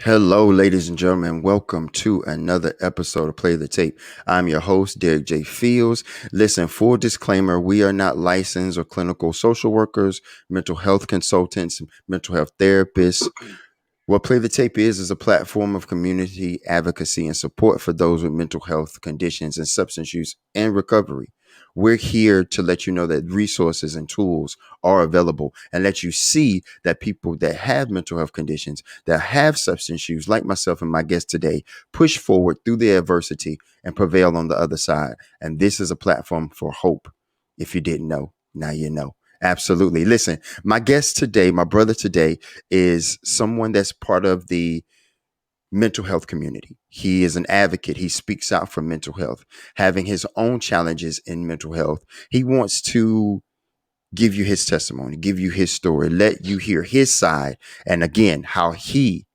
Hello, ladies and gentlemen. Welcome to another episode of Play the Tape. I'm your host, Derek J. Fields. Listen, full disclaimer, we are not licensed or clinical social workers, mental health consultants, mental health therapists. What Play the Tape is a platform of community advocacy and support for those with mental health conditions and substance use and recovery. We're here to let you know that resources and tools are available and let you see that people that have mental health conditions, that have substance use, like myself and my guest today, push forward through the adversity and prevail on the other side. And this is a platform for hope. If you didn't know, now you know. Absolutely. Listen, my guest today, my brother today, is someone that's part of the mental health community. He is an advocate. He speaks out for mental health, having his own challenges in mental health. He wants to give you his testimony, give you his story, let you hear his side. And again, how he,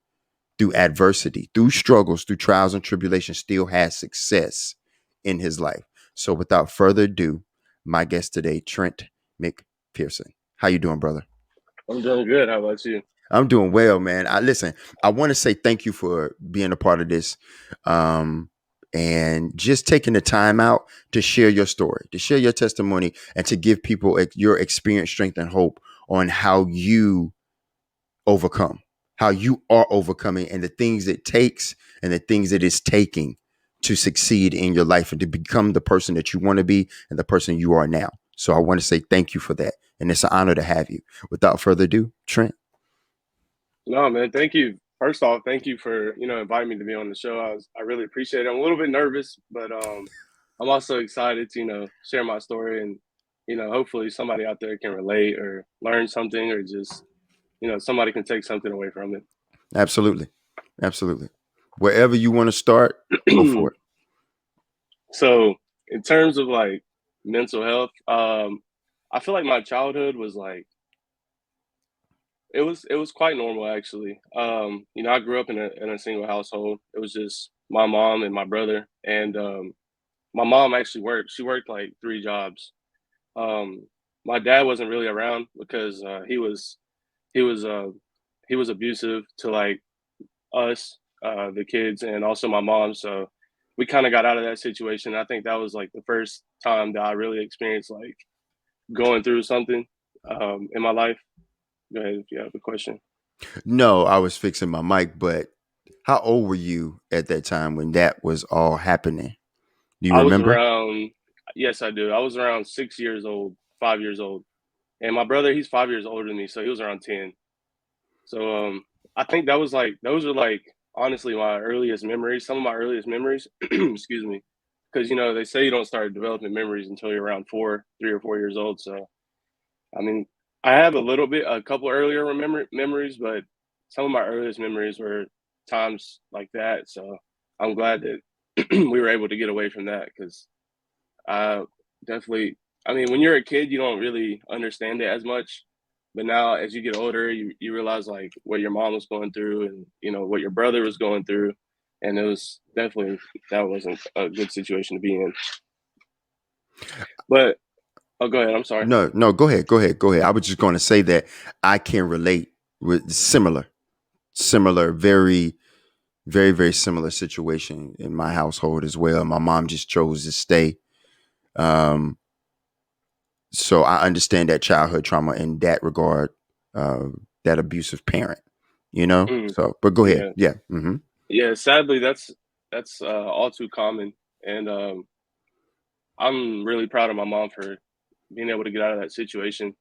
through adversity, through struggles, through trials and tribulations, still has success in his life. So without further ado, my guest today, Trent McPherson. How you doing, brother? I'm doing good. How about you? I'm doing well, man. I want to say thank you for being a part of this. Um, and just taking the time out to share your story, to share your testimony, and to give people your experience, strength, and hope on how you overcome, how you are overcoming, and the things it takes and the things it is taking to succeed in your life and to become the person that you want to be and the person you are now. So I want to say thank you for that. And it's an honor to have you. Without further ado, Trent. No, man. Thank you. First off, thank you for inviting me to be on the show. I really appreciate it. I'm a little bit nervous, but I'm also excited to share my story and hopefully somebody out there can relate or learn something or just somebody can take something away from Absolutely. Absolutely. Wherever you want to start, go for it. it. So in terms of like mental health, I feel like my childhood was like it was quite normal actually. I grew up in a single household. It was just my mom and my brother, and my mom actually worked. She worked like three jobs. Um, my dad wasn't really around because he was uh he was abusive to like us, the kids, and also my mom. So we kind of got out of that situation. I think that was like the first time that I really experienced like going through something in my life. Go ahead if you have a question. No, I was fixing my mic, but how old were you at that time when that was all happening? Do you I was remember? around, yes, I do. I was around 6 years old, 5 years old, and my brother, he's 5 years older than me, so he was around 10. So I think that was like those are like honestly my earliest memories. Some of my earliest memories, excuse me, because they say you don't start developing memories until you're around 3 or 4 years old. So I mean, I have a couple earlier memories, but some of my earliest memories were times like that. So I'm glad that we were able to get away from that because I definitely, I mean, when you're a kid, you don't really understand it as much. But now, as you get older, you realize like what your mom was going through and, what your brother was going through. And it was definitely, that wasn't a good situation to be in. But, oh, go ahead. I'm sorry. No, no, go ahead, go ahead, go ahead. I was just going to say that I can relate with similar, very, very, very similar situation in my household as well. My mom just chose to stay. Um, so I understand that childhood trauma in that regard, that abusive parent, you know? Mm, So, but go ahead. yeah. Yeah. Hmm. Yeah. Sadly, that's all too common. And I'm really proud of my mom for being able to get out of that situation.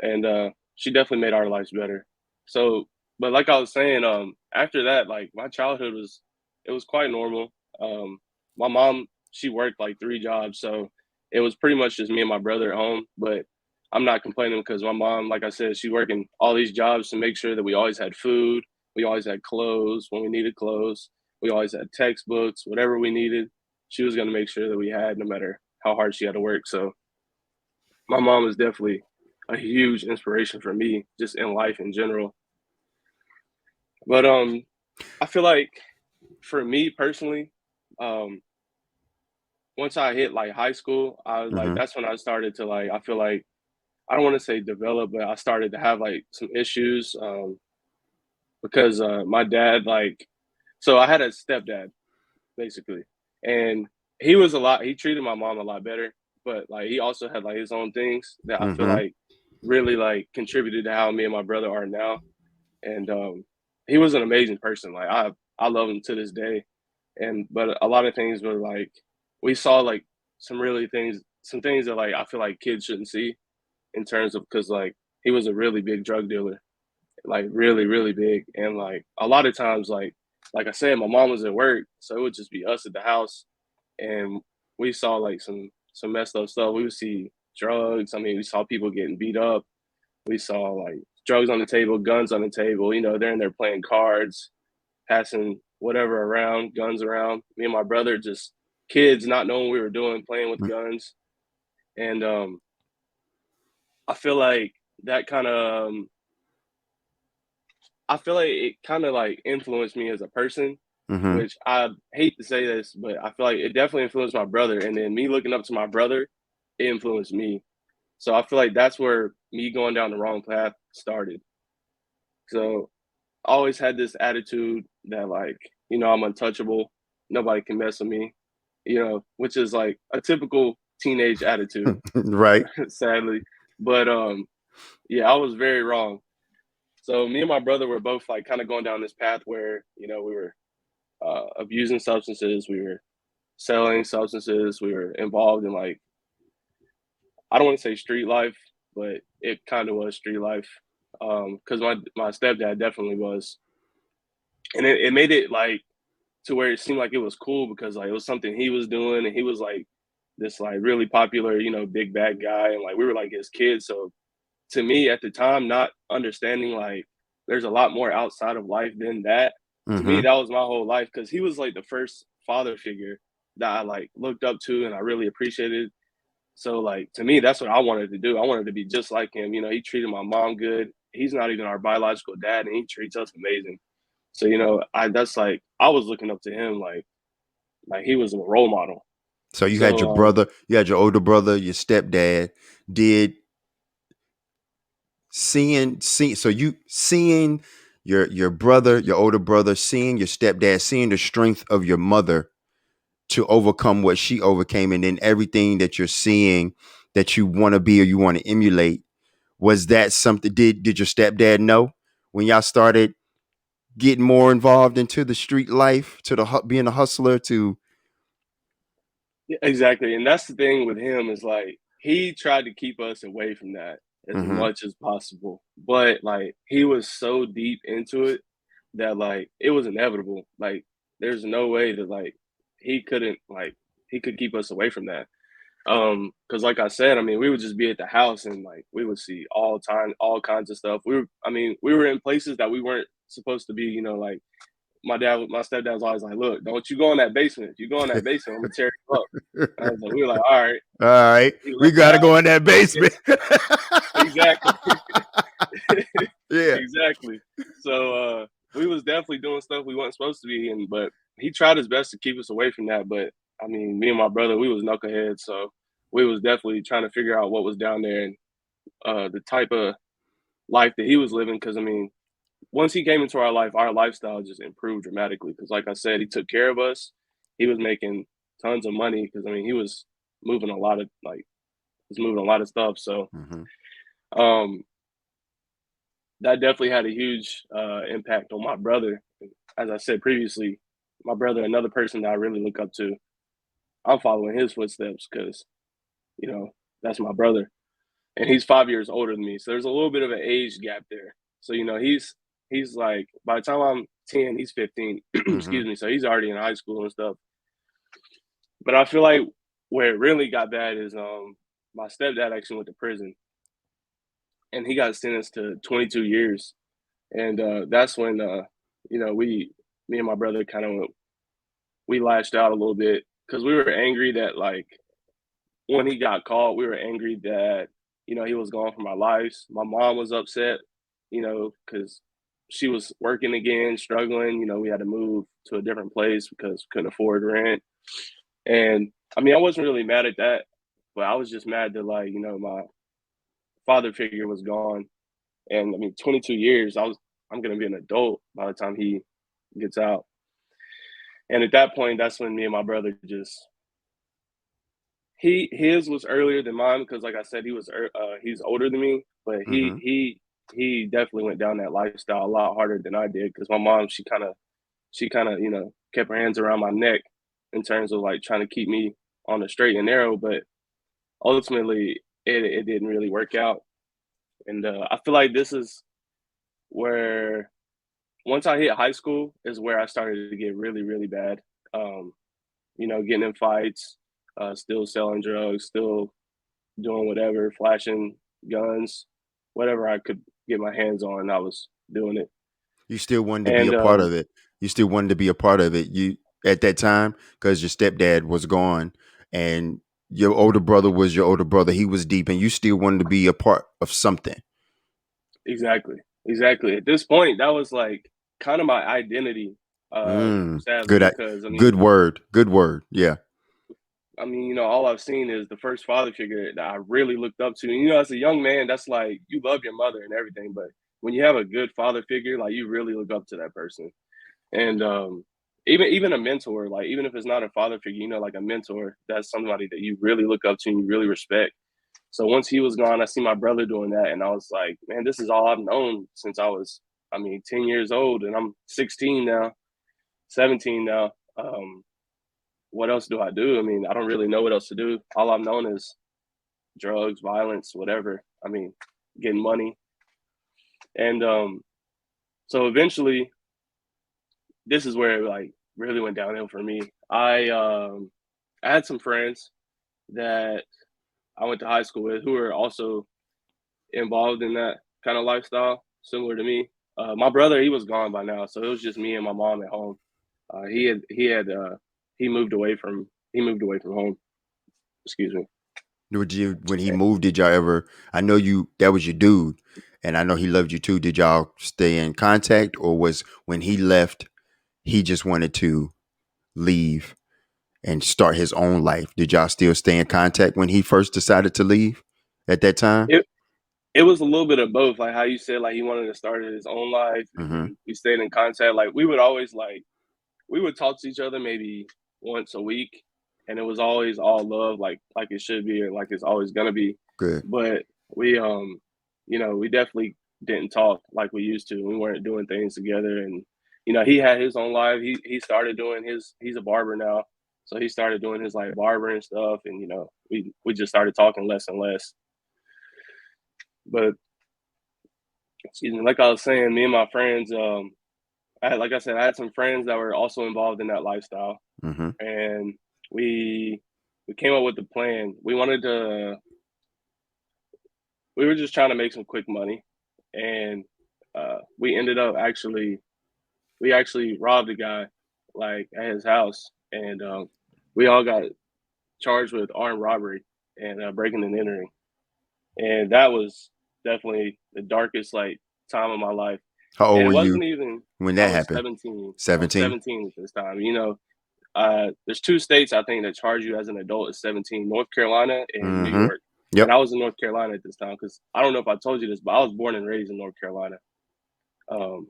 And she definitely made our lives better. So, but like I was saying, after that, like my childhood was, it was quite normal. My mom, she worked like three jobs, so it was pretty much just me and my brother at home. But I'm not complaining because my mom, like I said, she working all these jobs to make sure that we always had food, we always had clothes when we needed clothes, we always had textbooks, whatever we needed. She was going to make sure that we had, no matter how hard she had to work. So my mom is definitely a huge inspiration for me just in life in general. But I feel like for me personally, um once I hit like high school, I was like Hmm. that's when I started to like I feel like I don't want to say develop, but I started to have like some issues because my dad, like, so I had a stepdad basically, and he treated my mom a lot better, but like he also had like his own things that I feel Mm-hmm. like really like contributed to how me and my brother are now. And he was an amazing person. Like I love him to this day. And but a lot of things were like we saw like some things that like I feel like kids shouldn't see in terms of because like he was a really big drug dealer, like really really big, and like a lot of times like I said, my mom was at work, so it would just be us at the house, and we saw like some messed up stuff. We would see drugs. I mean, we saw people getting beat up. We saw like drugs on the table, guns on the table. You know, they're in there playing cards, passing whatever around, guns around. Me and my brother, just kids not knowing what we were doing, playing with guns. And I feel like that kind of, I feel like it kind of like influenced me as a person, Mm-hmm. which I hate to say this, but I feel like it definitely influenced my brother. And then me looking up to my brother, it influenced me. So I feel like that's where me going down the wrong path started. So I always had this attitude that like, you know, I'm untouchable. Nobody can mess with me, you know, which is like a typical teenage attitude, Right. sadly. But yeah, I was very wrong. So me and my brother were both like kind of going down this path where, you know, we were abusing substances, we were selling substances, we were involved in like I don't want to say street life, but it kind of was street life. Because my stepdad definitely was, and it made it like to where it seemed like it was cool because like it was something he was doing and he was like this like really popular, you know, big bad guy, and like we were like his kids. So to me at the time, not understanding like there's a lot more outside of life than that. To me, Mm-hmm. that was my whole life because he was like the first father figure that I like looked up to and I really appreciated. So like to me, that's what I wanted to do. I wanted to be just like him. You know, he treated my mom good. He's not even our biological dad, and he treats us amazing. So you know, I that's like I was looking up to him like he was a role model. So you had your So brother, you had your older brother, your stepdad. Did so you seeing your brother, your older brother, seeing your stepdad, seeing the strength of your mother to overcome what she overcame, and then everything that you're seeing that you want to be or you want to emulate, was that something did your stepdad know when y'all started getting more involved into the street life, to the being a hustler, to yeah, exactly, and that's the thing with him is like he tried to keep us away from that as mm-hmm, much as possible, but like he was so deep into it that like it was inevitable. Like there's no way that like he couldn't like he could keep us away from that. Because like I said, I mean, we would just be at the house and like we would see all kinds of stuff. I mean, we were in places that we weren't supposed to be. You know, like my stepdad was always like, "Look, don't you go in that basement. If you go in that basement, I'm gonna tear you up." And I was like, we were like, "All right." all right, He would we let me gotta out. go in that basement. Exactly, Yeah. exactly. So we was definitely doing stuff we weren't supposed to be in, but he tried his best to keep us away from that. But I mean, me and my brother, we was knuckleheads, so we was definitely trying to figure out what was down there and the type of life that he was living. Because I mean, once he came into our lifestyle just improved dramatically. Because like I said, he took care of us. He was making tons of money. Because I mean, he was moving a lot of like was moving a lot of stuff. So Mm-hmm. um, that definitely had a huge impact on my brother. As I said previously, my brother, another person that I really look up to. I'm following his footsteps because you know that's my brother, and he's 5 years older than me. So there's a little bit of an age gap there. So you know he's like by the time I'm 10, he's 15. Mm-hmm. Excuse me. So he's already in high school and stuff. But I feel like where it really got bad is my stepdad actually went to prison, and he got sentenced to 22 years. And that's when you know me and my brother kind of we lashed out a little bit because we were angry that like when he got caught, we were angry that you know he was gone from our lives. My mom was upset, you know, because she was working again, struggling. You know, we had to move to a different place because we couldn't afford rent. And I mean, I wasn't really mad at that, but I was just mad that like you know my father figure was gone. And I mean, 22 years. I'm gonna be an adult by the time he gets out. And at that point, that's when me and my brother just his was earlier than mine because, like I said, he's older than me, but Mm-hmm. he definitely went down that lifestyle a lot harder than I did because my mom she kind of kept her hands around my neck in terms of like trying to keep me on the straight and narrow, but ultimately it didn't really work out. And I feel like this is where once I hit high school is where I started to get really really bad. Um, getting in fights, still selling drugs, still doing whatever, flashing guns, whatever I could get my hands on, I was doing it. You still wanted to be a And part of it. You still wanted to be a part of it. You at that time because your stepdad was gone and your older brother was your older brother. He was deep, and you still wanted to be a part of something. exactly, exactly. At this point, that was like kind of my identity. Sadly, Good, because I mean, good word. Good word. Yeah. all I've seen is the first father figure that I really looked up to. And, as a young man, that's like you love your mother and everything, but when you have a good father figure, like you really look up to that person. And even a mentor, like even if it's not a father figure, like a mentor, that's somebody that you really look up to and you really respect. So once he was gone, I see my brother doing that, and I was like, man, this is all I've known since I was, 10 years old, and I'm 16 now, 17 now. What else do I do? I don't really know what else to do. All I've known is drugs, violence, whatever. Getting money, and so eventually, this is where it like really went downhill for me. I had some friends that I went to high school with who were also involved in that kind of lifestyle, similar to me. My brother, he was gone by now, so it was just me and my mom at home. He moved away from home. Excuse me. Would you when he moved? Did y'all ever? I know you. That was your dude, and I know he loved you too. Did y'all stay in contact, or was when he left, he just wanted to leave and start his own life? Did y'all still stay in contact when he first decided to leave at that time? It it was a little bit of both, like how you said, like he wanted to start his own life, and Mm-hmm. then we stayed in contact. Like we would always like we would talk to each other maybe once a week, and it was always all love, like it should be, or like it's always gonna be. Good. But we definitely didn't talk like we used to. We weren't doing things together, and he had his own life. He started doing his. He's a barber now, so he started doing his like barbering stuff, and we just started talking less and less. But excuse me, like I was saying, me and my friends, like I said, I had some friends that were also involved in that lifestyle, Mm-hmm. and we we came up with a plan. We were just trying to make some quick money, and we ended up we actually robbed a guy like at his house, and we all got charged with armed robbery and breaking and entering, and that was definitely the darkest like time of my life. How old And were it you wasn't even when I that was happened? 17. I was 17. 17 at this time. There's two states I think that charge you as an adult at 17: North Carolina and New Mm-hmm. York. And Yep. I was in North Carolina at this time because I don't know if I told you this, but I was born and raised in North Carolina. Um,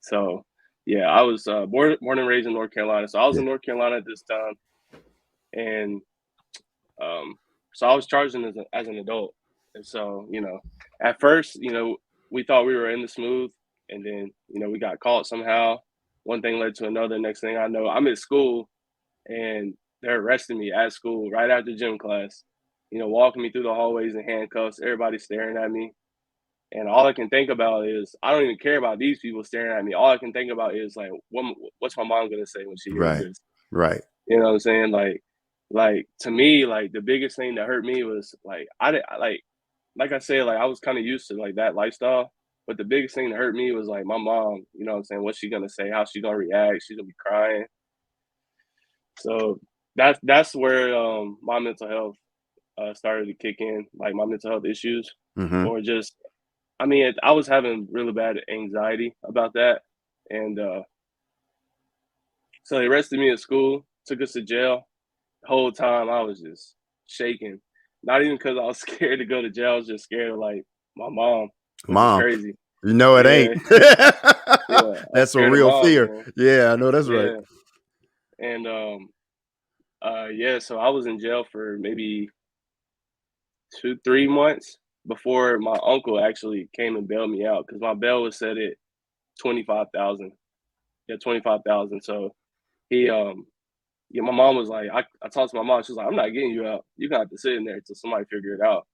so yeah, I was born and raised in North Carolina. So I was Yeah. in North Carolina at this time, and um, so I was charged as an adult. And so at first we thought we were in the smooth, and then we got caught somehow. One thing led to another. Next thing I know, I'm at school and they're arresting me at school right after gym class. Walking me through the hallways in handcuffs, everybody staring at me. And all I can think about is I don't even care about these people staring at me. All I can think about is like, what's my mom gonna say when she hears Right. this? Right. You know what I'm saying? Like to me, like the biggest thing that hurt me was like I did like I said, like I was kind of used to like that lifestyle. But the biggest thing that hurt me was like my mom. You know what I'm saying? What's she gonna say? How she gonna react? She's gonna be crying. So that's where my mental health started to kick in, like my mental health issues, Mm-hmm. or just I was having really bad anxiety about that, and so they arrested me at school, took us to jail. The whole time I was just shaking, not even because I was scared to go to jail. I was just scared of like my mom, which is Mom. crazy. You know it ain't. Yeah, Yeah, I That's a scared him real off, fear. man. Yeah, I know that's right. Yeah, and yeah. So I was in jail for maybe 2, 3 months before my uncle actually came and bailed me out because my bail was set at 25,000. Yeah, 25,000. So he yeah, my mom was like, I talked to my mom. She was like, I'm not getting you out. You're gonna have to sit in there until somebody figure it out.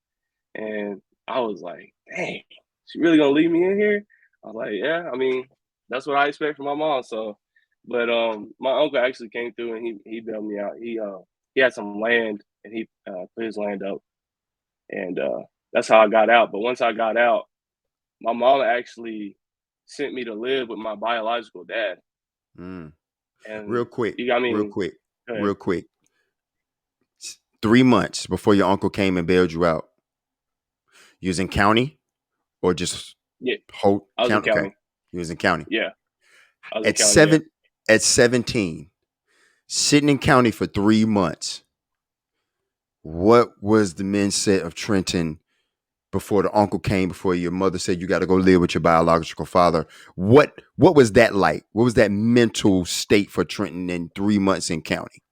And I was like, dang, she really gonna leave me in here? I was like, yeah, I mean, that's what I expect from my mom. So, but my uncle actually came through and he bailed me out. He had some land and he put his land up, and that's how I got out. But once I got out, my mom actually sent me to live with my biological dad, Mm. and Real quick, you, I real mean, quick, go ahead. real quick. 3 months before your uncle came and bailed you out, you was in county or just Yeah, whole I was in count? Okay, county. you was in county. Yeah, I was in At county. Yeah. 17, sitting in county for 3 months. What was the mindset of Trenton before the uncle came? Before your mother said you got to go live with your biological father? What was that like? What was that mental state for Trenton in 3 months in county?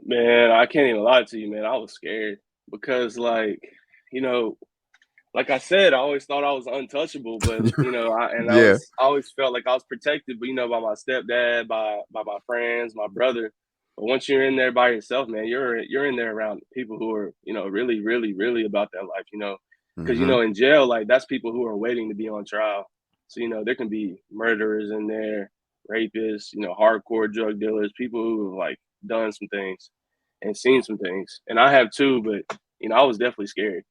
Man, I can't even lie to you, man. I was scared because, you know, like I said, I always thought I was untouchable, but Yeah. I always felt like I was protected, but by my stepdad, by my friends, my brother. But once you're in there by yourself, man, you're in there around people who are, really, really, really about that life, because Mm-hmm. in jail, like that's people who are waiting to be on trial. So there can be murderers in there, rapists, hardcore drug dealers, people who have like done some things and seen some things, and I have too. But I was definitely scared.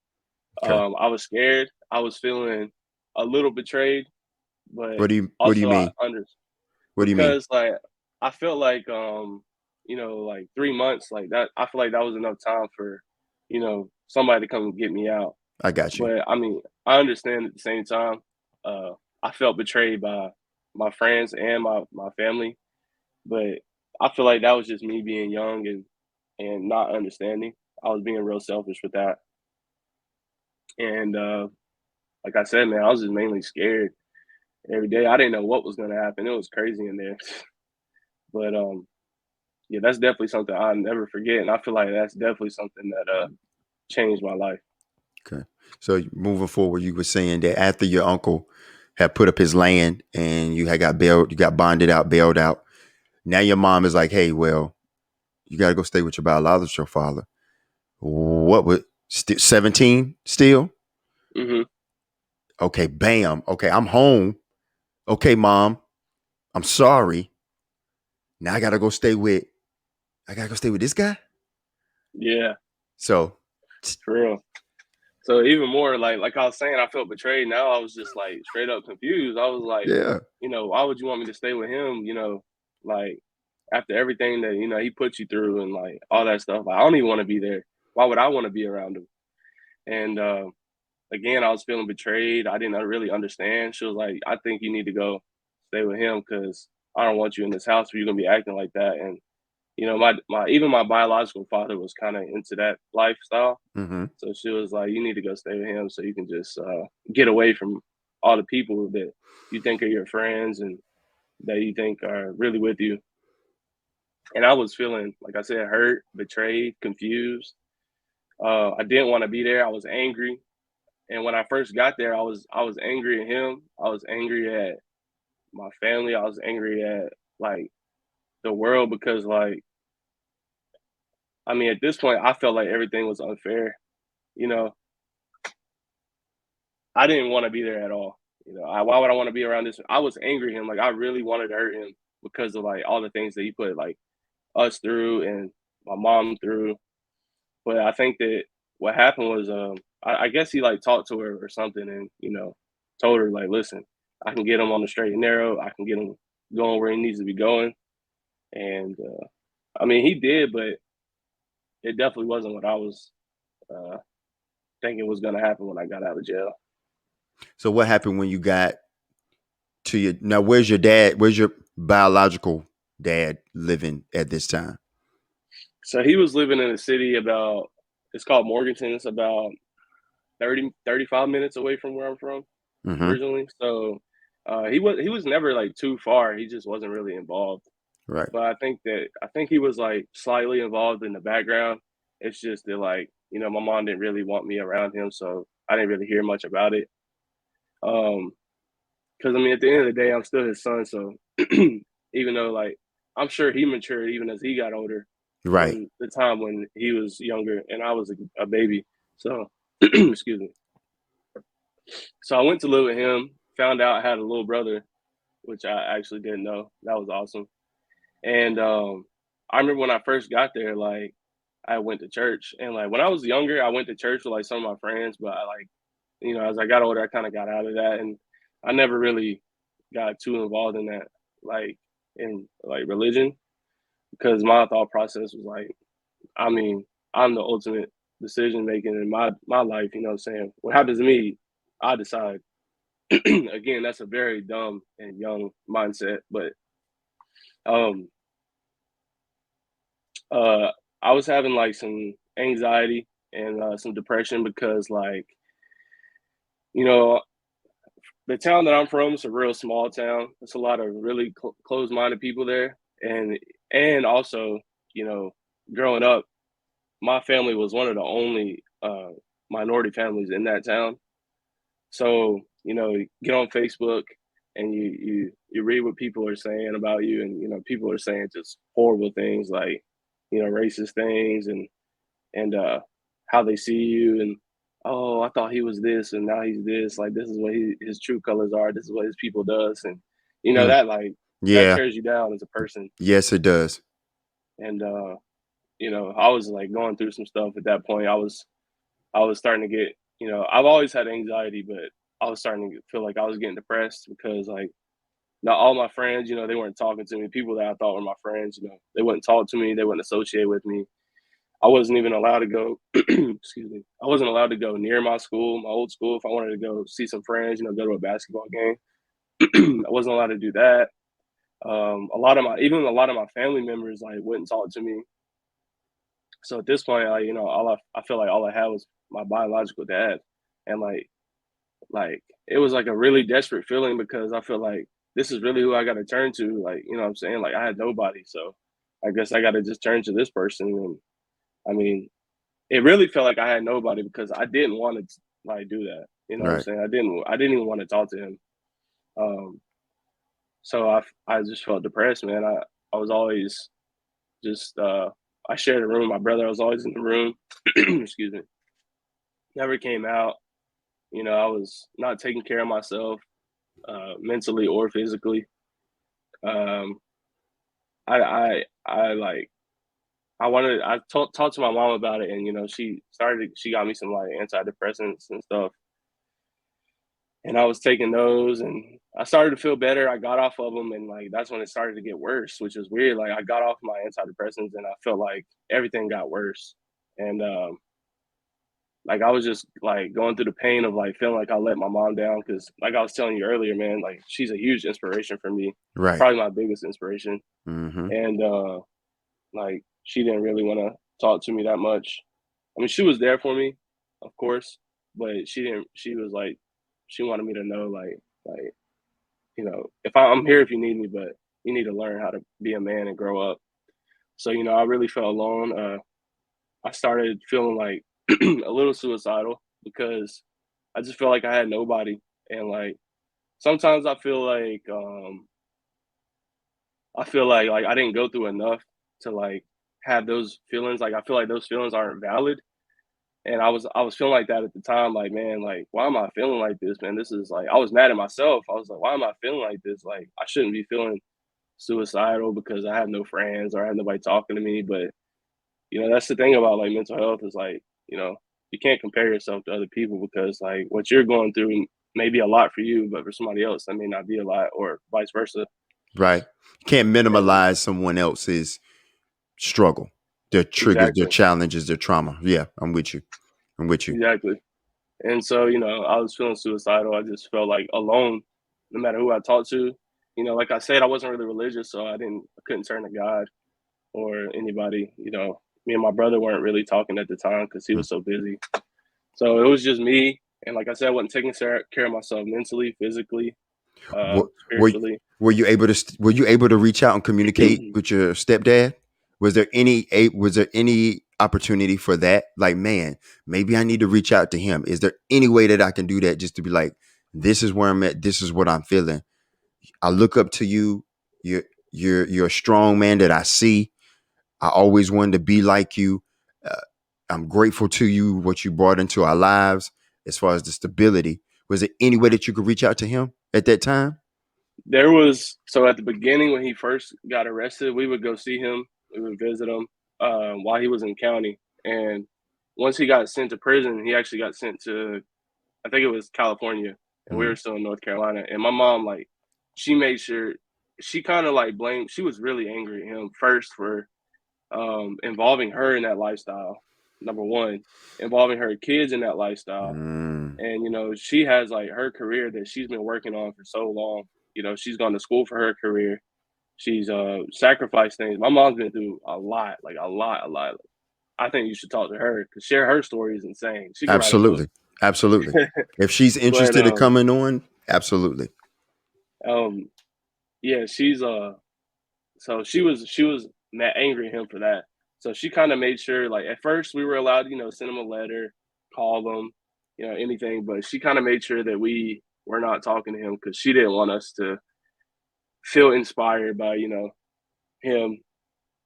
Okay. I was scared. I was feeling a little betrayed, but What do you also I mean? under What do you mean? because like I felt like like 3 months like that. I feel like that was enough time for somebody to come and get me out. I got you. But I mean, I understand at the same time. Uh, I felt betrayed by my friends and my family, but I feel like that was just me being young and not understanding. I was being real selfish with that, and like I said, man, I was just mainly scared every day. I didn't know what was gonna happen. It was crazy in there. But yeah, that's definitely something I'll never forget. And I feel like that's definitely something that changed my life. Okay. So moving forward, you were saying that after your uncle had put up his land and you had got bailed, you got bonded out, bailed out. Now your mom is like, hey, well, you got to go stay with your biological father. What would 17 still? Hmm. Okay, bam. Okay, I'm home. Okay, mom, I'm sorry. Now I gotta go stay with this guy. Yeah, So for real. So even more like I was saying, I felt betrayed. Now I was just like straight up confused. I was like, yeah. why would you want me to stay with him? Like after everything that he put you through and like all that stuff. Like, I don't even want to be there. Why would I want to be around him? And again, I was feeling betrayed. I didn't really understand. She was like, I think you need to go stay with him because I don't want you in this house where you're gonna be acting like that. And my even my biological father was kind of into that lifestyle. Mm-hmm. So she was like, you need to go stay with him so you can just get away from all the people that you think are your friends and that you think are really with you. And I was feeling, like I said, hurt, betrayed, confused. I didn't want to be there. I was angry. And when I first got there, I was angry at him. I was angry at my family. I was angry at like the world because I mean at this point I felt like everything was unfair. You know, I didn't want to be there at all. Why would I want to be around this? I was angry at him. Like I really wanted to hurt him because of like all the things that he put like us through and my mom through. But I think that what happened was I guess he like talked to her or something and told her like, listen, I can get him on the straight and narrow. I can get him going where he needs to be going. And I mean, he did, but it definitely wasn't what I was uh, thinking was going to happen when I got out of jail. So what happened when you got to your now? Where's your dad? Where's your biological dad living at this time? So he was living in a city about, it's called Morganton. It's about 30, 35 minutes away from where I'm from Mm-hmm. originally. So He was never like too far. He just wasn't really involved. Right. But I think he was like slightly involved in the background. It's just that like my mom didn't really want me around him, so I didn't really hear much about it. Um, because I mean, at the end of the day, I'm still his son. So even though like I'm sure he matured even as he got older Right. from the time when he was younger and I was a baby. So excuse me. So I went to live with him. Found out I had a little brother, which I actually didn't know. That was awesome. And I remember when I first got there, like I went to church, and like when I was younger, I went to church with like some of my friends, but I like as I got older, I kind of got out of that, and I never really got too involved in that, like in like religion, because my thought process was like, I mean, I'm the ultimate decision making in my life. You know what I'm saying? What happens to me, I decide. Again, that's a very dumb and young mindset, but um uh I was having like some anxiety and some depression because like you know the town that I'm from is a real small town. It's a lot of really closed-minded people there, and also you know growing up, my family was one of the only minority families in that town. So you get on Facebook and you read what people are saying about you, and people are saying just horrible things like racist things and how they see you and oh I thought he was this and now he's this, like this is what his true colors are, this is what his people does, and Mm. that like that Yeah. tears you down as a person. Yes, it does. And I was like going through some stuff at that point. I was starting to get I've always had anxiety, but I was starting to feel like I was getting depressed because like not all my friends, they weren't talking to me. People that I thought were my friends, they wouldn't talk to me, they wouldn't associate with me. I wasn't even allowed to go. Excuse me. I wasn't allowed to go near my school, my old school. If I wanted to go see some friends, go to a basketball game, I wasn't allowed to do that. Even a lot of my family members like wouldn't talk to me. So at this point, I feel like all I had was my biological dad, and like it was like a really desperate feeling because I feel like this is really who I got to turn to. Like what I'm saying, like I had nobody, so I guess I got to just turn to this person. And I mean, it really felt like I had nobody because I didn't want to like do that. You know what I'm Right. saying? I didn't even want to talk to him. Um, so I just felt depressed, man. I was always just I shared a room with my brother. I was always in the room. Excuse me. Never came out. I was not taking care of myself mentally or physically. Um, I like I talked to my mom about it, and she got me some like antidepressants and stuff, and I was taking those, and I started to feel better. I got off of them, and like that's when it started to get worse, which was weird. Like I got off my antidepressants, and I felt like everything got worse, and like I was just like going through the pain of like feeling like I let my mom down because, like I was telling you earlier, man, like she's a huge inspiration for me, Right. probably my biggest inspiration, Mm-hmm. and like she didn't really want to talk to me that much. I mean, she was there for me, of course, but she didn't. She was like, she wanted me to know, like if I'm here if you need me, but you need to learn how to be a man and grow up. So I really felt alone. I started feeling like a little suicidal because I just felt like I had nobody, and like sometimes I feel like I didn't go through enough to like have those feelings. Like I feel like those feelings aren't valid. And I was feeling like that at the time, like, man, like, why am I feeling like this, man? This is like I was mad at myself. I was like, why am I feeling like this? Like I shouldn't be feeling suicidal because I have no friends or I have nobody talking to me. But that's the thing about like mental health is like, you can't compare yourself to other people because like what you're going through may be a lot for you, but for somebody else that may not be a lot, or vice versa. Right. You can't And minimalize someone else's struggle, their triggers, their exactly, challenges, their trauma. Yeah, I'm with you. I'm with you. exactly. And so, I was feeling suicidal. I just felt like alone, no matter who I talked to. Like I said, I wasn't really religious, so I couldn't turn to God or anybody. Me and my brother weren't really talking at the time because he Mm. was so busy. So it was just me. And like I said, I wasn't taking care of myself mentally, physically. Were, were spiritually. were you able to were you able to reach out and communicate with your stepdad? Was there any opportunity for that? Like, man, maybe I need to reach out to him. Is there any way that I can do that just to be like, this is where I'm at, this is what I'm feeling. I look up to you. You're you're a strong man that I see. I always wanted to be like you. Uh, I'm grateful to you what you brought into our lives as far as the stability. Was there any way that you could reach out to him at that time? There was so at the beginning when he first got arrested, we would go see him. We would visit him while he was in county, and once he got sent to prison, he actually got sent to I think it was California, and we were Mm, still in North Carolina. And my mom, like, she made sure she kind of like blamed. She was really angry at him first for involving her in that lifestyle. Number one, involving her kids in that lifestyle, mm, and she has like her career that she's been working on for so long. She's gone to school for her career. She's sacrificed things. My mom's been through a lot, like a lot, a lot. I think you should talk to her because share her story is insane. She could write a book. absolutely. Absolutely. If she's But interested in coming on, absolutely. um, yeah, she's so she was mad angry at him for that. So she kind of made sure, like at first we were allowed, send him a letter, call them, anything, but she kind of made sure that we were not talking to him because she didn't want us to feel inspired by, him.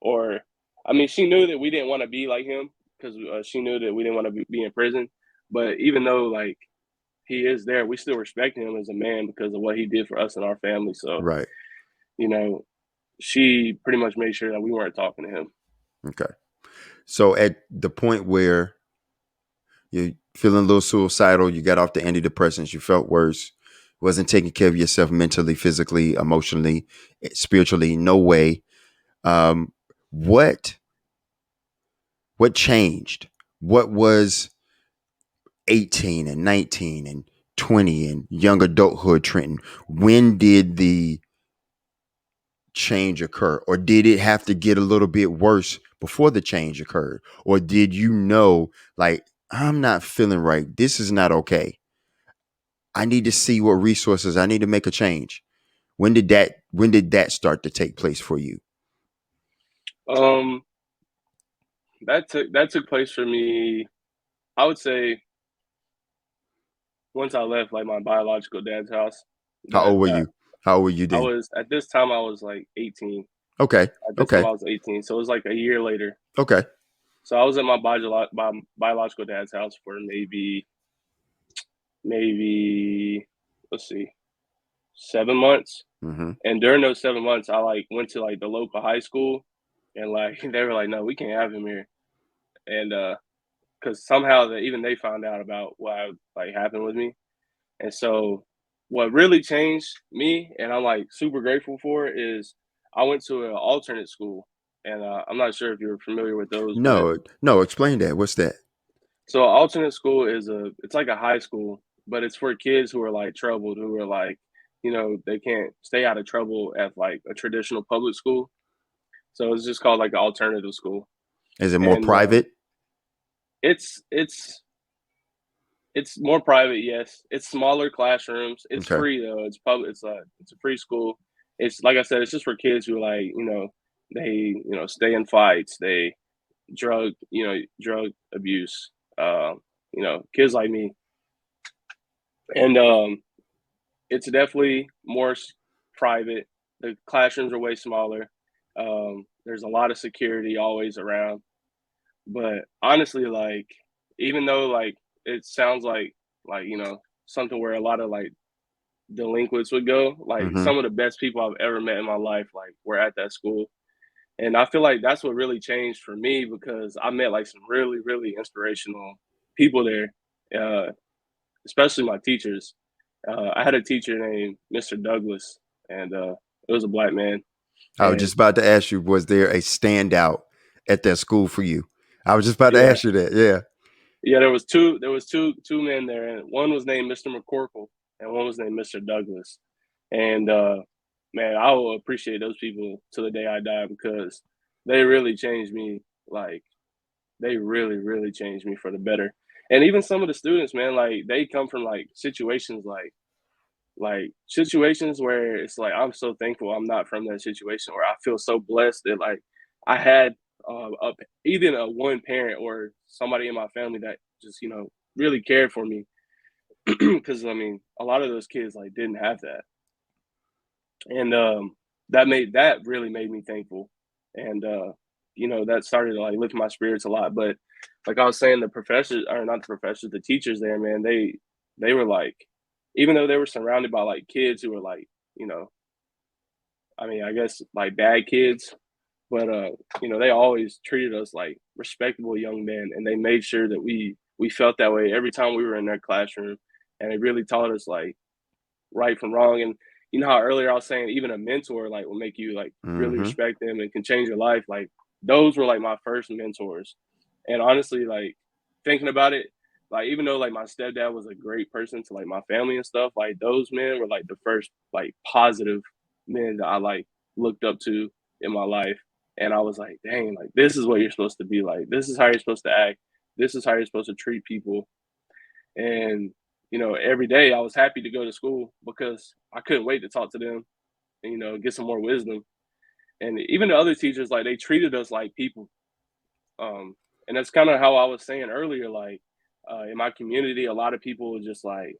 Or I mean, she knew that we didn't want to be like him because she knew that we didn't want to be in prison. But even though like he is there, we still respect him as a man because of what he did for us and our family. So, Right. you know, she pretty much made sure that we weren't talking to him. Okay. So at the point where you're feeling a little suicidal, you got off the antidepressants, you felt worse, wasn't taking care of yourself mentally, physically, emotionally, spiritually, no way. Um, what what changed? What was 18 and 19 and 20 and young adulthood, Trenton? When did the change occur? Or did it have to get a little bit worse before the change occurred? Or did you know, like, I'm not feeling right. This is not okay. I need to see what resources I need to make a change. When did that start to take place for you? Um, that took place for me. I would say once I left like my biological dad's house. How That old were that you? How old were you I then? was at this time I was like 18. Okay. At this time Okay. I was 18, so it was like a year later. Okay. So I was at my biological dad's house for maybe let's see, 7 months. Mm-hmm. And during those 7 months, I like went to like the local high school, and like they were like, "No, we can't have him here." And because somehow even they found out about what like happened with me, and so what really changed me, and I'm like super grateful for, is I went to an alternate school, and I'm not sure if you're familiar with those, but No, no, explain that. What's that? so alternate school it's like a high school, but it's for kids who are like troubled, who are like, they can't stay out of trouble at like a traditional public school. So it's just called like an alternative school. Is it more And private? it's more private, yes. It's smaller classrooms. It's Okay. free though. It's public. It's a free school. It's like I said, it's just for kids who like, they, stay in fights, they drug abuse, kids like me. And it's definitely more private. The classrooms are way smaller. There's a lot of security always around. But honestly, like, even though like it sounds like something where a lot of like delinquents would go, like Mm-hmm. some of the best people I've ever met in my life, like were at that school. And I feel like that's what really changed for me because I met like some really, really inspirational people there, especially my teachers. I had a teacher named Mr. Douglas, and it was a black man. I was And just about to ask you, was there a standout at that school for you? I was just about to yeah, ask you that. Yeah. yeah, there was two men there, and one was named Mr. McCorkle, and one was named Mr. Douglas. And man, I will appreciate those people to the day I die because they really changed me. Like they really, really changed me for the better. And even some of the students, man, like they come from like situations like situations where it's like I'm so thankful I'm not from that situation, where I feel so blessed that like I had either a one parent or somebody in my family that just really cared for me. Because I mean a lot of those kids like didn't have that, and that really made me thankful, and that started to like lift my spirits a lot. But like I was saying, the professors, or not the professors, the teachers there, man, they were like, even though they were surrounded by like kids who were like, you know I mean, I guess like bad kids, but they always treated us like respectable young men, and they made sure that we felt that way every time we were in their classroom, and they really taught us like right from wrong. And you know how earlier I was saying even a mentor like will make you like really Mm-hmm. respect them and can change your life. Like those were like my first mentors. And honestly, like thinking about it, like even though like my stepdad was a great person to like my family and stuff, like those men were like the first like positive men that I like looked up to in my life. And I was like, dang, like this is what you're supposed to be like. This is how you're supposed to act. This is how you're supposed to treat people. And every day I was happy to go to school because I couldn't wait to talk to them and get some more wisdom. And even the other teachers, like they treated us like people. And that's kind of how I was saying earlier. Like in my community, a lot of people were just like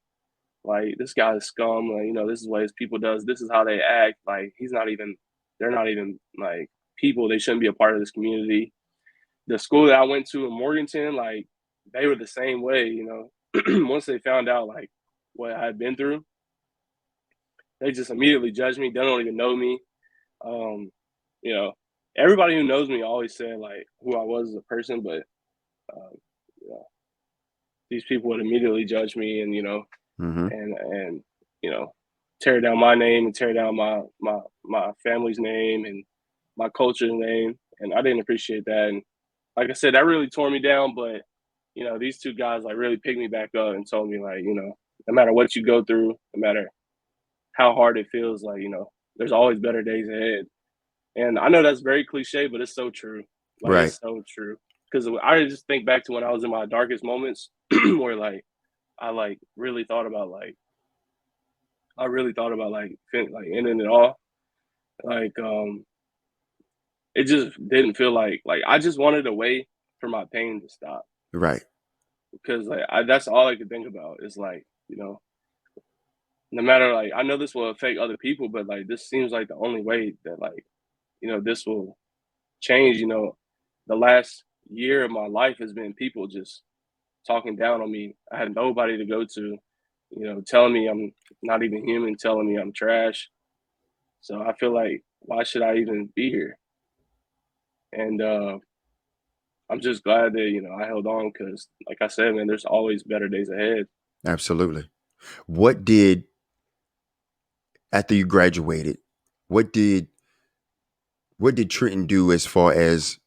this guy is scum. Like this is what his people does. This is how they act. Like he's not even. They're not even like people. They shouldn't be a part of this community. The school that I went to in Morganton, like they were the same way. Once they found out like what I had been through, they just immediately judged me. They don't even know me. Um, you know, Everybody who knows me always said like who I was as a person, but um, you know, these people would immediately judge me, and Mm-hmm. and you know, tear down my name and tear down my family's name and my culture's name, and I didn't appreciate that. And like I said, that really tore me down. But these two guys like really picked me back up and told me like, no matter what you go through, no matter how hard it feels, like there's always better days ahead. And I know that's very cliche, but it's so true. Like Right. it's so true. Because I just think back to when I was in my darkest moments, where like I like really thought about like I really thought about like ending it all. Like it just didn't feel like I just wanted a way for my pain to stop, Right. because like that's all I could think about is like no matter, like I know this will affect other people, but like this seems like the only way that like this will change. The last year of my life has been people just talking down on me. I had nobody to go to, telling me I'm not even human, telling me I'm trash. So I feel like why should I even be here? And I'm just glad that I held on, because, like I said, man, there's always better days ahead. Absolutely. What did after you graduated? What did what did Trenton do as far as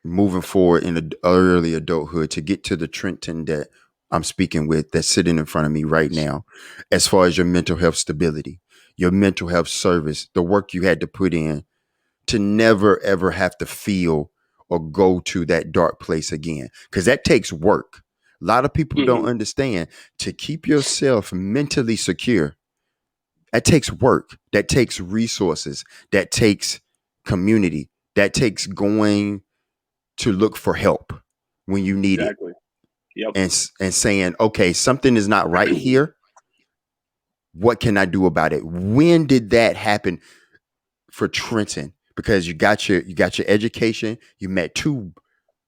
moving forward in the early adulthood to get to the Trenton that I'm speaking with, that's sitting in front of me right now, as far as your mental health stability, your mental health service, the work you had to put in to never ever have to feel or go to that dark place again? Because that takes work. A lot of people don't Hmm. understand, to keep yourself mentally secure. That takes work. That takes resources. That takes community. That takes going to look for help when you need it, Exactly. Yep. and saying, okay, something is not right here. What can I do about it? When did that happen for Trenton? Because you got your education, you met two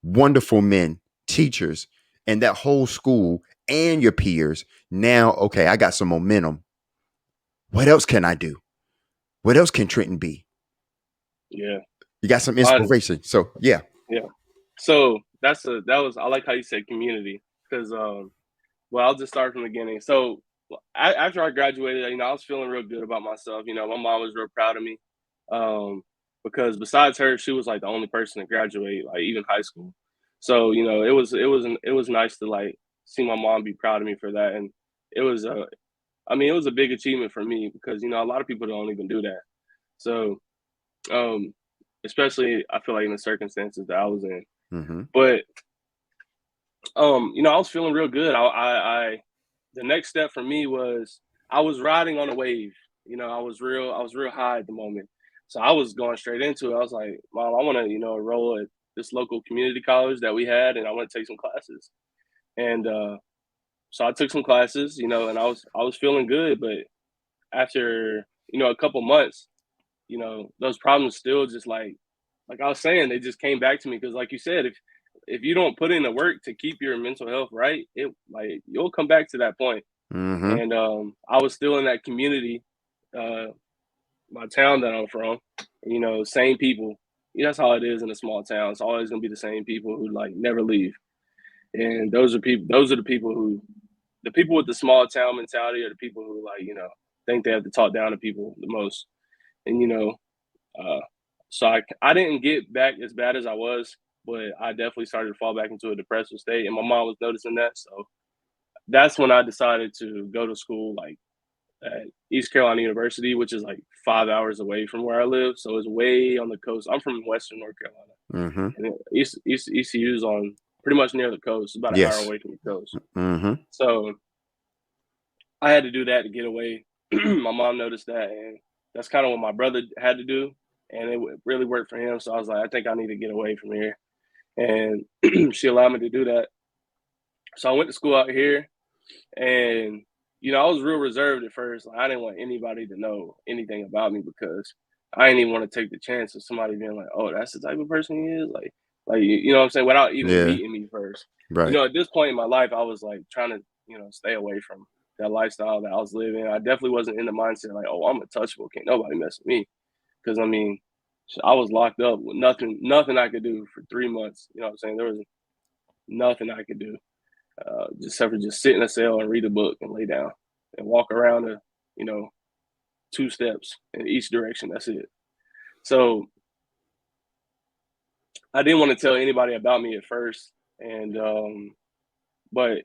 wonderful men, teachers, and that whole school and your peers. Now, okay, I got some momentum. What else can I do? What else can Trenton be? Yeah. You got some On. inspiration. So yeah. Yeah. So that was, I like how you said community, because well, I'll just start from the beginning. So after I graduated, I was feeling real good about myself. My mom was real proud of me, um, because besides her, she was like the only person to graduate, like even high school. So it was nice to like see my mom be proud of me for that. And it was I mean, it was a big achievement for me, because a lot of people don't even do that. So um, especially I feel like in the circumstances that I was in. Mm-hmm. But I was feeling real good. The next step for me was I was riding on a wave. I was real high at the moment. So I was going straight into it. I was like, Mom, I want to, enroll at this local community college that we had, and I want to take some classes. And so I took some classes, and I was feeling good. But after, a couple months, those problems still just like I was saying, they just came back to me because, like you said, if you don't put in the work to keep your mental health right, it like you'll come back to that point. Mm-hmm. And I was still in that community, uh, my town that I'm from. Same people. That's how it is in a small town. It's always gonna be the same people who like never leave. And those are people. Those are the people with the small town mentality are the people who like think they have to talk down to people the most. And uh, so I didn't get back as bad as I was, but I definitely started to fall back into a depressive state, and my mom was noticing that. So that's when I decided to go to school, like at East Carolina University, which is like 5 hours away from where I live. So it's way on the coast. I'm from Western North Carolina, Mm-hmm. and ECU's on pretty much near the coast, about an hour Yes. away from the coast. Mm-hmm. So I had to do that to get away. My mom noticed that, and that's kind of what my brother had to do, and really worked for him. So I was like, I think I need to get away from here, and she allowed me to do that. So I went to school out here, and I was real reserved at first. Like I didn't want anybody to know anything about me because I didn't even want to take the chance of somebody being like, "Oh, that's the type of person he is." Like you know what I'm saying, without even Yeah. meeting me first. Right. At this point in my life, I was like trying to stay away from that lifestyle that I was living. I definitely wasn't in the mindset like, "Oh, I'm untouchable. Can't nobody mess with me." Because I mean, I was locked up with nothing I could do for 3 months. You know what I'm saying? There was nothing I could do except for just sit in a cell and read a book and lay down and walk around you know, 2 steps in each direction. That's it. So I didn't want to tell anybody about me at first, and but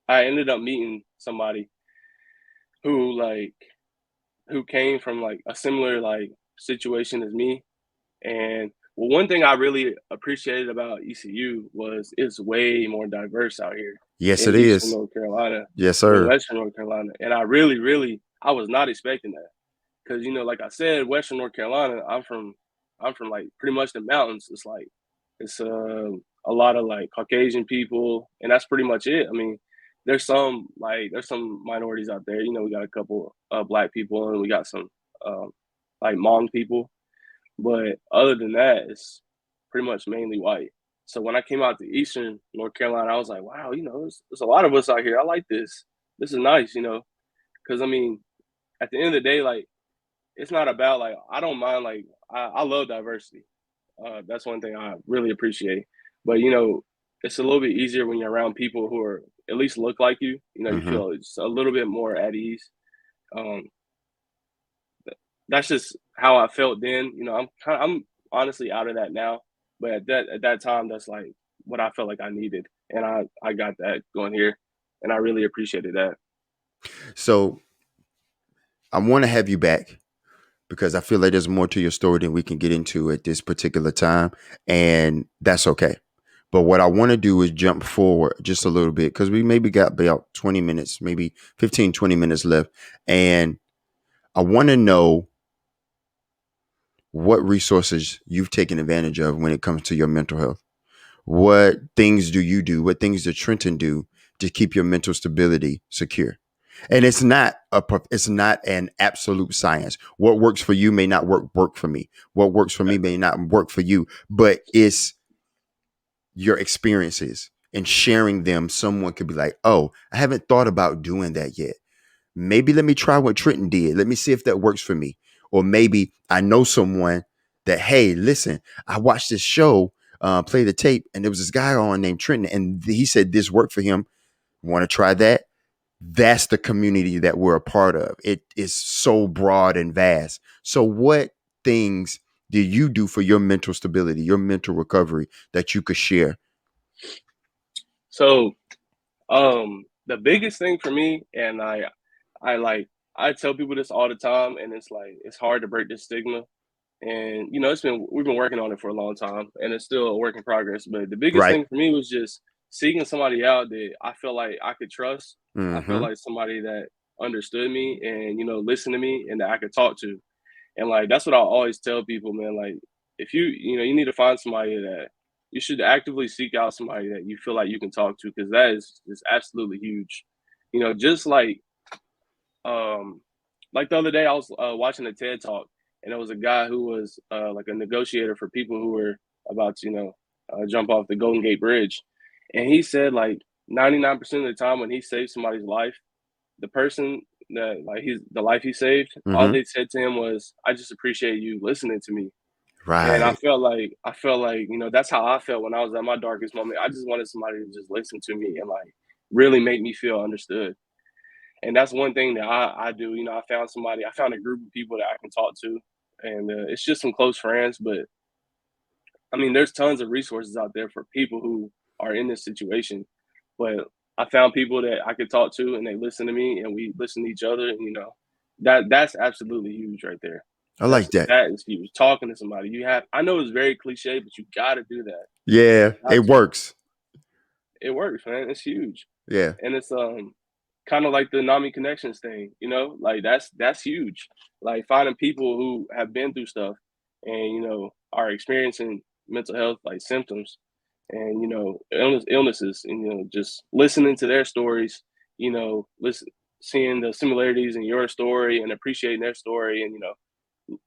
I ended up meeting somebody who like who came from like a similar like situation as me. And well, one thing I really appreciated about ECU was it's way more diverse out here Yes, in it Eastern is. North Carolina Yes, than sir. Western North Carolina. And I really, really, I was not expecting that because like I said, Western North Carolina, I'm from like pretty much the mountains. It's like it's a lot of like Caucasian people, and that's pretty much it. I mean, there's some minorities out there. We got a couple black people, and we got some um, like Hmong people, but other than that, it's pretty much mainly white. So when I came out to Eastern North Carolina, I was like, wow, there's a lot of us out here. I like this. This is nice, because I mean, at the end of the day, like it's not about like I don't mind like I love diversity. That's one thing I really appreciate. But it's a little bit easier when you're around people who are at least look like you. You Mm-hmm. feel just a little bit more at ease. Um, that's just how I felt then. I'm honestly out of that now, but at that time, that's like what I felt like I needed, and I got that going here, and I really appreciated that. So I want to have you back because I feel like there's more to your story than we can get into at this particular time, and that's okay. But what I want to do is jump forward just a little bit because we maybe got about 20 minutes, maybe 15, 20 minutes left. And I want to know what resources you've taken advantage of when it comes to your mental health. What things do you do? What things does Trenton do to keep your mental stability secure? And it's not an absolute science. What works for you may not work for me. What works for me may not work for you, but it's your experiences and sharing them. Someone could be like, "Oh, I haven't thought about doing that yet. Maybe let me try what Trenton did. Let me see if that works for me." Or maybe I know someone that, hey, listen, I watched this show, play the tape, and there was this guy on named Trenton, and he said this worked for him. Want to try that? That's the community that we're a part of. It is so broad and vast. So, what things do you do for your mental stability, your mental recovery that you could share? So, the biggest thing for me, and I like I tell people this all the time, and it's like it's hard to break this stigma. And we've been working on it for a long time, and it's still a work in progress. But the biggest Right. thing for me was just seeking somebody out that I feel like I could trust. I feel Mm-hmm. like somebody that understood me and listened to me and that I could talk to. And like that's what I always tell people, man. Like if you need to find somebody that you should actively seek out somebody that you feel like you can talk to because that is absolutely huge. Just um like the other day I was watching a TED talk and there was a guy who was like a negotiator for people who were about to jump off the Golden Gate Bridge, and he said like 99% of the time when he saved somebody's life, the person that like he's the life he saved, all Hmm. they said to him was, "I just appreciate you listening to me." And Right. I felt like that's how I felt when I was at my darkest moment. I just wanted somebody to just listen to me and like really make me feel understood. And that's one thing that I do. I found a group of people that I can talk to, and it's just some close friends. But I mean, there's tons of resources out there for people who are in this situation. But I found people that I could talk to, and they listen to me, and we listen to each other, and that's absolutely huge right there. I like that. That is huge. Talking to somebody, I know it's very cliche, but you got to do that. Yeah, Got it to. works. It works, man. It's huge. Yeah. And it's kind of like the NAMI connections thing, like that's huge. Like finding people who have been through stuff and are experiencing mental health like symptoms and illnesses, and just listening to their stories, listen, seeing the similarities in your story and appreciating their story, and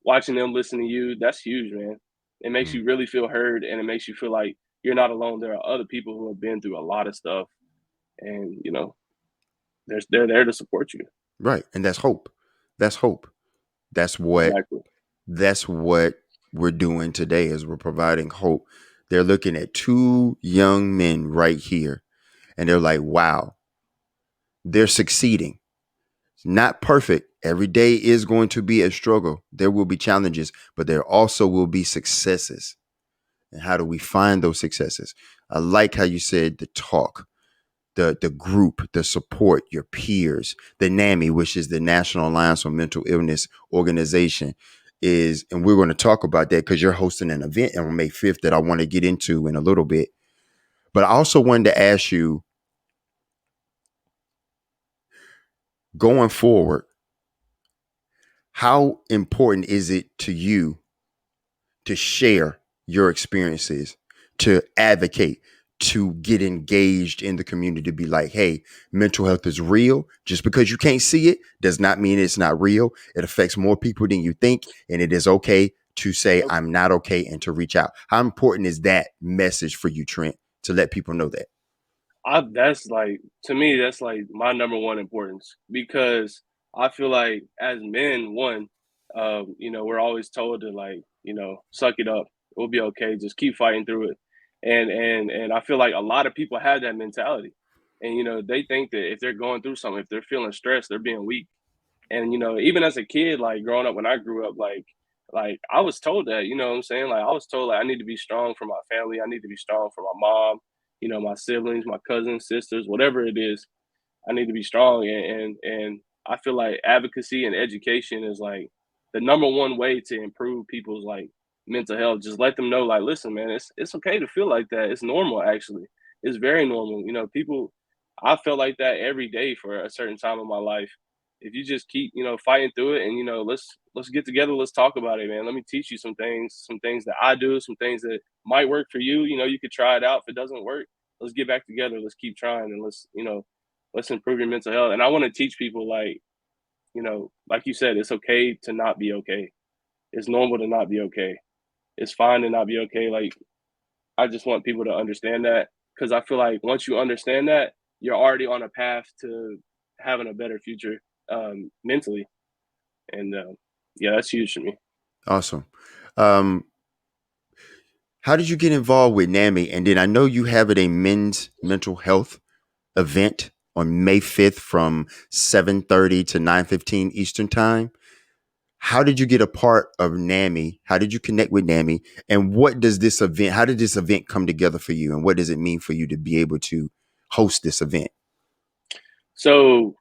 watching them listen to you. That's huge, man. It makes Mm. you really feel heard, and it makes you feel like you're not alone. There are other people who have been through a lot of stuff, and they're there to support you. Right. And that's hope. That's hope. That's what Exactly. that's what we're doing today is we're providing hope. They're looking at two young men right here and they're like, wow, they're succeeding. Not perfect. Every day is going to be a struggle. There will be challenges, but there also will be successes. And how do we find those successes? I like how you said the talk, the group, the support, your peers, the NAMI, which is the National Alliance on Mental Illness organization, is, and we're going to talk about that because you're hosting an event on May 5th that I want to get into in a little bit. But I also wanted to ask you, going forward, how important is it to you to share your experiences, to advocate, to get engaged in the community, to be like, hey, mental health is real. Just because you can't see it does not mean it's not real. It affects more people than you think. And it is okay to say, Yep. I'm not okay, and to reach out. How important is that message for you, Trent, to let people know that? That's like to me, that's like my number one importance because I feel like as men, one, we're always told to like, suck it up. We'll be okay. Just keep fighting through it. And I feel like a lot of people have that mentality. And they think that if they're going through something, if they're feeling stressed, they're being weak. And even as a kid, like growing up when I grew up, like I was told that, what I'm saying? Like I was told like I need to be strong for my family, I need to be strong for my mom, my siblings, my cousins, sisters, whatever it is, I need to be strong. And I feel like advocacy and education is like the number one way to improve people's like mental health. Just let them know, like, listen, man, it's okay to feel like that. It's normal actually. It's very normal. People I felt like that every day for a certain time of my life. If you just keep, fighting through it and let's get together, let's talk about it, man. Let me teach you some things that I do, some things that might work for you. You could try it out. If it doesn't work, let's get back together. Let's keep trying and let's improve your mental health. And I want to teach people like you said, it's okay to not be okay. It's normal to not be okay. It's fine to not be okay. Like I just want people to understand that because I feel like once you understand that, you're already on a path to having a better future mentally. And yeah, that's huge for me. Awesome. Um, how did you get involved with NAMI? And then I know you have it a men's mental health event on May 5th from 7:30 to 9:15 Eastern time. How did you get a part of NAMI? How did you connect with NAMI? And how did this event come together for you? And what does it mean for you to be able to host this event? So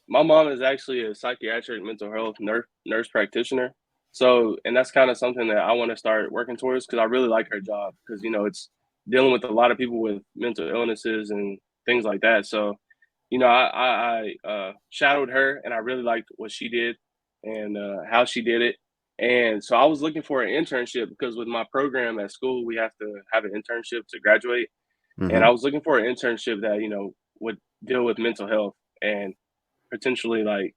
my mom is actually a psychiatric mental health nurse practitioner. So, and that's kind of something that I want to start working towards because I really like her job because it's dealing with a lot of people with mental illnesses and things like that. So, I shadowed her, and I really liked what she did and how she did it. And so I was looking for an internship because with my program at school, we have to have an internship to graduate. And Mm-hmm. I was looking for an internship that would deal with mental health and potentially like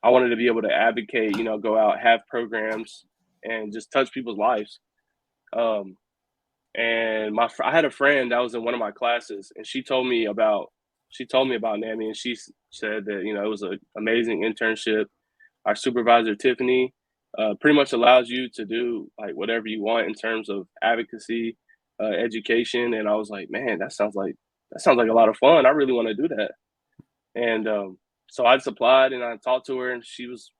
I wanted to be able to advocate, go out, have programs, and just touch people's lives. Um, and I had a friend that was in one of my classes, and she told me about NAMI, and said that it was an amazing internship. Our supervisor Tiffany pretty much allows you to do like whatever you want in terms of advocacy, education, and I was like, man, that sounds like a lot of fun. I really want to do that, and so I just applied and I talked to her, and she was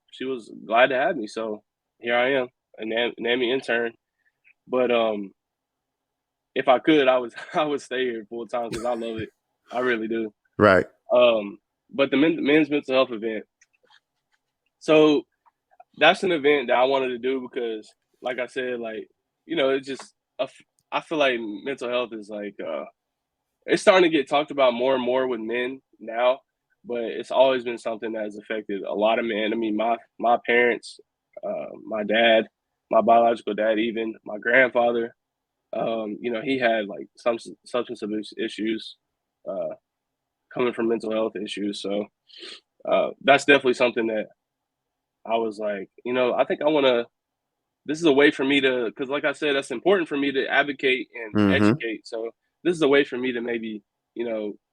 glad to have me. So here I am, a NAMI intern. But if I could, I would I would stay here full time because I love it. I really do. Right. Um, but the men's mental health event. So that's an event that I wanted to do because, like I said, like it's just I feel like mental health is like it's starting to get talked about more and more with men now, but it's always been something that has affected a lot of men. I mean, my parents, my dad, my biological dad, even my grandfather. He had like some substance abuse issues, uh, coming from mental health issues. So that's definitely something that I was like, I think I want to. This is a way for me to, because like I said, that's important for me to advocate and Mm-hmm. educate. So this is a way for me to maybe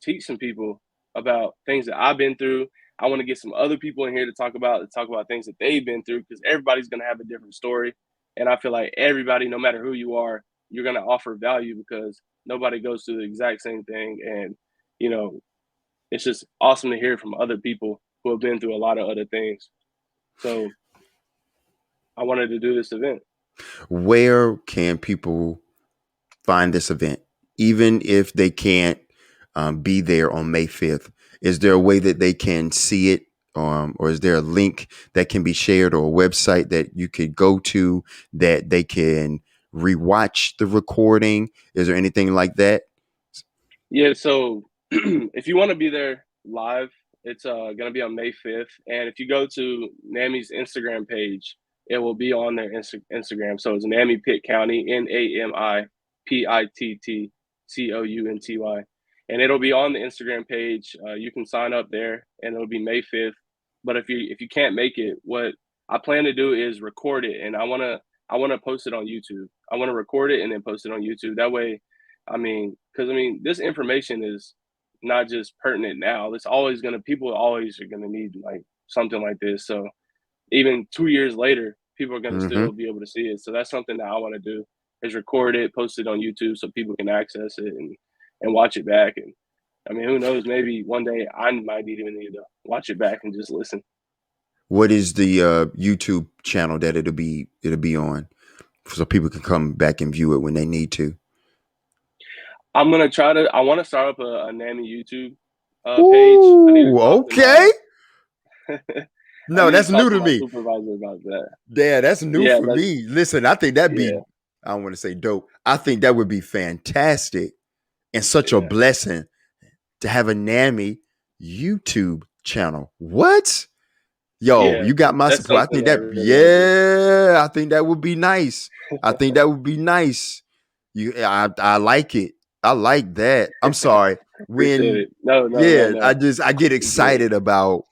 teach some people about things that I've been through. I want to get some other people in here to talk about things that they've been through because everybody's going to have a different story, and I feel like everybody, no matter who you are, you're going to offer value because nobody goes through the exact same thing, and you know it's just awesome to hear from other people who have been through a lot of other things. So I wanted to do this event. Where can people find this event, even if they can't be there on May 5th? Is there a way that they can see it? Or is there a link that can be shared or a website that you could go to that they can rewatch the recording? Is there anything like that? Yeah, so if you want to be there live, it's gonna be on May 5th. And if you go to NAMI's Instagram page, it will be on their Instagram. So it's NAMI Pitt County, NAMI PITT COUNTY. And it'll be on the Instagram page. You can sign up there and it'll be May 5th. But if you can't make it, what I plan to do is record it, and I wanna post it on YouTube. I wanna record it and then post it on YouTube. That way, because this information is not just pertinent now. It's always gonna People always are gonna need like something like this. So even 2 years later, people are gonna Mm-hmm. still be able to see it. So that's something that I want to do is record it, post it on YouTube so people can access it and watch it back. And who knows? Maybe one day I might even need to watch it back and just listen. What is the YouTube channel that it'll be on, so people can come back and view it when they need to? I'm gonna try to. I want to start up a NAMI YouTube page. I need to Ooh, talk to okay. my. I No, need to that's talk new to to my me. supervisor about that. Yeah, that's new Yeah, for that's me. Listen, I think that'd be, yeah, I don't want to say dope. I think that would be fantastic and such a yeah, blessing to have a NAMI YouTube channel. What? Yo, yeah. you got my That's support. I something think that I that, really want to do. yeah, I think that would be nice. I think that would be nice. I like it. I like that. I'm sorry. Appreciate When, it. No, no, no, yeah, no. I get You're good. excited about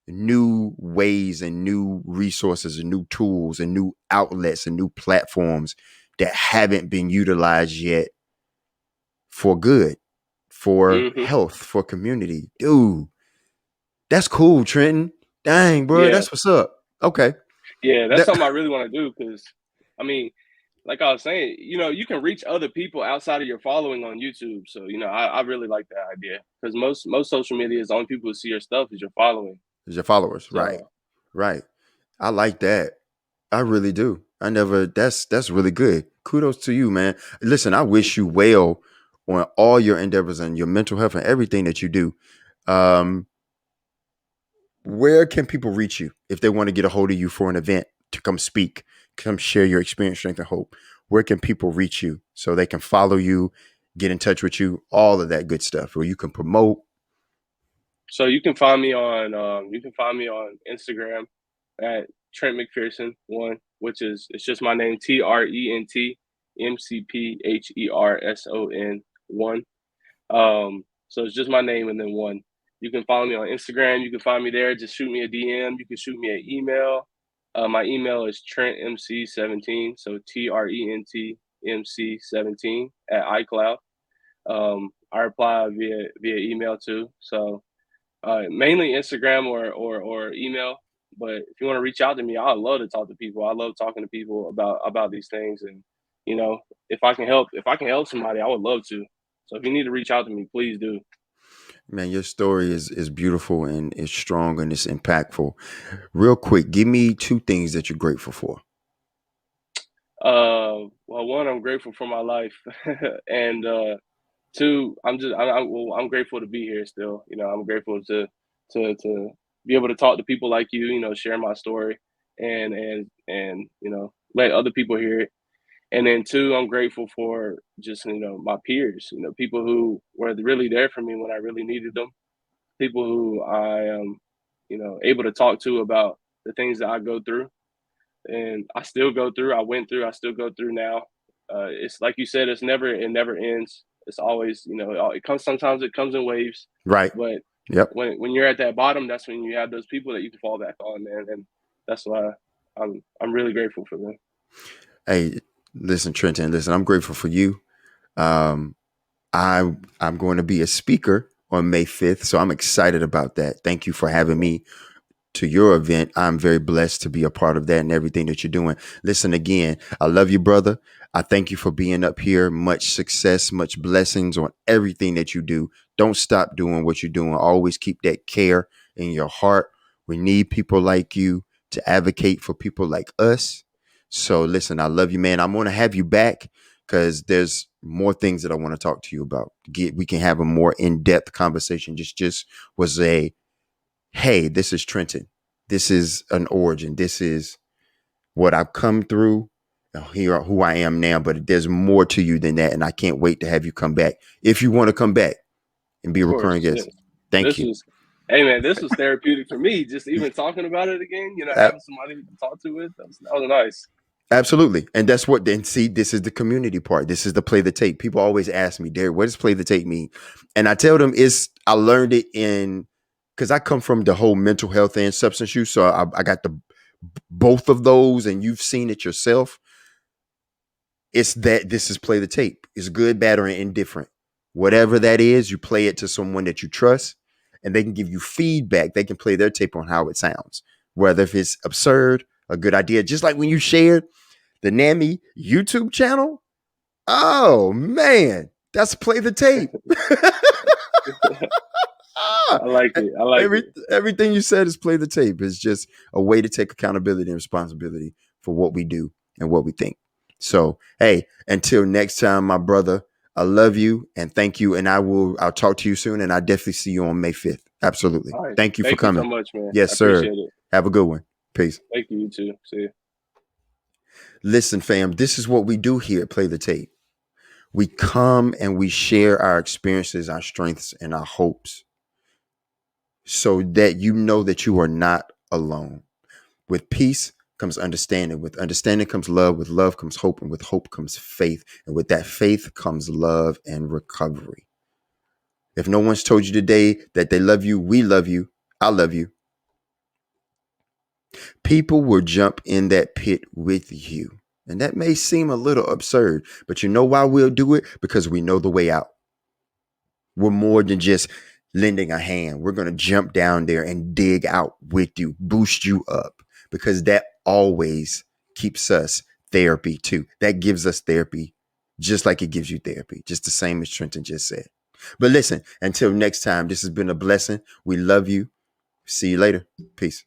new ways and new resources and new tools and new outlets and new platforms that haven't been utilized yet for good, for Hmm. health, for community. Dude, that's cool, Trenton. Dang, bro, Yeah, that's what's up. Okay. yeah. That's That, something I really want to do because, I mean, like I was saying, you can reach other people outside of your following on YouTube. So, I really like that idea because most social media is the only people who see your stuff is your following. is your followers, right? So, Right. I like that. I really do. I never that's really good. Kudos to you, man. Listen, I wish you well on all your endeavors and your mental health and everything that you do. Um, where can people reach you if they want to get a hold of you for an event to come speak, come share your experience, strength, and hope? Where can people reach you so they can follow you, get in touch with you, all of that good stuff, where you can promote? So you can find me on Instagram at Trent McPherson 1, which is it's just my name, TRENTMCPHERSON 1. So it's just my name and then one. You can follow me on Instagram. You can find me there. Just shoot me a DM. You can shoot me an email. My email is TrentMC17. So TRENTMC17 at iCloud. I reply via email too. So mainly Instagram or email. But if you want to reach out to me, I love to talk to people. I love talking to people about these things, and you know, if I can help somebody, I would love to. So if you need to reach out to me, please do. Man, your story is beautiful and it's strong and it's impactful. Real quick, give me two things that you're grateful for. Well, one, I'm grateful for my life, and two, I'm grateful to be here still. I'm grateful to be able to talk to people like you. Share my story, and let other people hear it. And then two, I'm grateful for just my peers. People who were really there for me when I really needed them. People who I am, able to talk to about the things that I go through and I still go through. I went through. I still go through now. It's like you said. It never ends. It's always, it comes. Sometimes it comes in waves, Right. but Yep. when you're at that bottom, that's when you have those people that you can fall back on, man. And that's why I'm really grateful for them. Hey, listen, Trenton, listen, I'm grateful for you. Um, I'm going to be a speaker on May 5th, so I'm excited about that. Thank you for having Yeah. me to your event. I'm very blessed to be a part of that and everything that you're doing. Listen, again, I love you, brother. I thank you for being up here. Much success, much blessings on everything that you do. Don't stop doing what you're doing. Always keep that care in your heart. We need people like you to advocate for people like us. So listen, I love you, man. I'm going to have you back because there's more things that I want to talk to you about. We can have a more in-depth conversation. Just was a, hey, this is Trenton. This is an origin. This is what I've come through. Here, who I am now. But there's more to you than that, and I can't wait to have you come back if you want to come back and be a Of recurring course, yes. guest. Thank This you. was, hey man, this was therapeutic for me. Just even talking about it again, A- having somebody to talk to with, that was nice. Absolutely, and that's what. Then see, this is the community part. This is the play the tape. People always ask me, Derek, what does play the tape mean? And I tell them I learned it in because I come from the whole mental health and substance use, so I got the both of those, and you've seen it yourself. It's that this is play the tape. It's good, bad, or indifferent. Whatever that is, you play it to someone that you trust, and they can give you feedback. They can play their tape on how it sounds, whether if it's absurd, a good idea. Just like when you shared the NAMI YouTube channel. Oh man, that's play the tape. Ah, I like it. I like it. everything you said is play the tape. It's just a way to take accountability and responsibility for what we do and what we think. So, hey, until next time, my brother, I love you and thank you. And I'll talk to you soon. And I definitely see you on May 5th. Absolutely. All right. Thank you for Thank you so coming. much, man. Yes, I sir. appreciate it. Have a good one. Peace. Thank you. You too. See you. Listen, fam, this is what we do here at Play the Tape. We come and we share our experiences, our strengths, and our hopes so that you know that you are not alone. With peace comes understanding. With understanding comes love. With love comes hope. And with hope comes faith. And with that faith comes love and recovery. If no one's told you today that they love you, we love you, I love you. People will jump in that pit with you. And that may seem a little absurd, but you know why we'll do it? Because we know the way out. We're more than just lending a hand. We're going to jump down there and dig out with you, boost you up, because that always keeps us therapy too. That gives us therapy, just like it gives you therapy, just the same as Trenton just said. But listen, until next time, this has been a blessing. We love you. See you later. Peace.